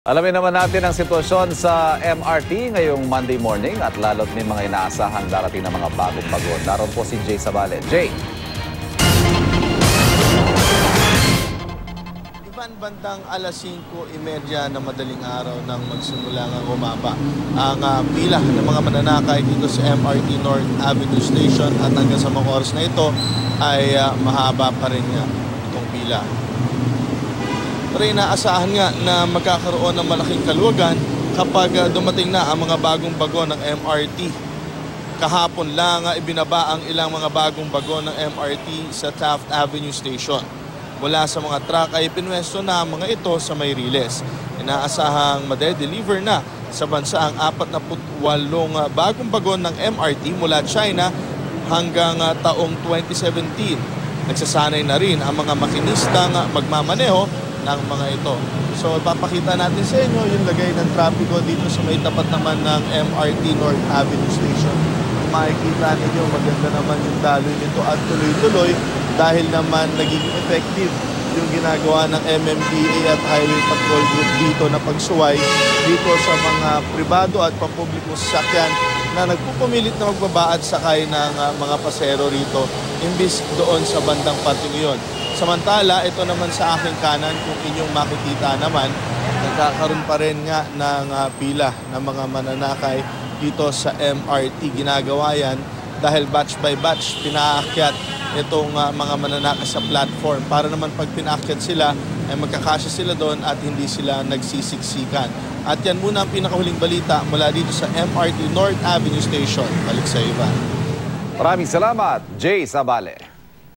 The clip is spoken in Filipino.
Alamin naman natin ang sitwasyon sa MRT ngayong Monday morning at lalo't may mga inaasahang darating na mga bagong bagon. Naroon po si Jay Sabale. Jay! Iban bandang alas 5:30 na madaling araw nang magsimula ng umaba ang pila ng mga mananakay dito sa MRT North Avenue Station at hanggang sa mga oras na ito ay mahaba pa rin nga itong pila. Pero inaasahan nga na magkakaroon ng malaking kaluwagan kapag dumating na ang mga bagong bagon ng MRT. Kahapon lang ibinaba ang ilang mga bagong bagon ng MRT sa Taft Avenue Station. Mula sa mga truck ay pinwesto na ang mga ito sa Mayriles. Inaasahang made-deliver na sa bansa ang 48 bagong bagon ng MRT mula China hanggang taong 2017. Nagsasanay na rin ang mga makinistang magmamaneho ng mga ito. So ipapakita natin sa inyo yung lagay ng trapiko dito sa may tapat naman ng MRT North Avenue Station. Makikita ninyo maganda naman yung daloy nito at tuloy-tuloy dahil naman nagiging effective yung ginagawa ng MMDA at Highway Patrol Group dito na pagsuway dito sa mga pribado at pampublikong sasakyan na nagpupumilit na magbaba at sakay ng mga pasero rito imbis doon sa bandang parte ngayon. Samantala, ito naman sa aking kanan, kung inyong makikita naman, nagkakaroon pa rin nga ng pila ng mga mananakay dito sa MRT. Ginagawa yan dahil batch by batch pinaakyat itong mga mananakay sa platform para naman pag pinaakyat sila ay magkakasya sila doon at hindi sila nagsisiksikan. At yan muna ang pinakahuling balita mula dito sa MRT North Avenue Station. Balik sa iba. Maraming salamat, Jay Sabale.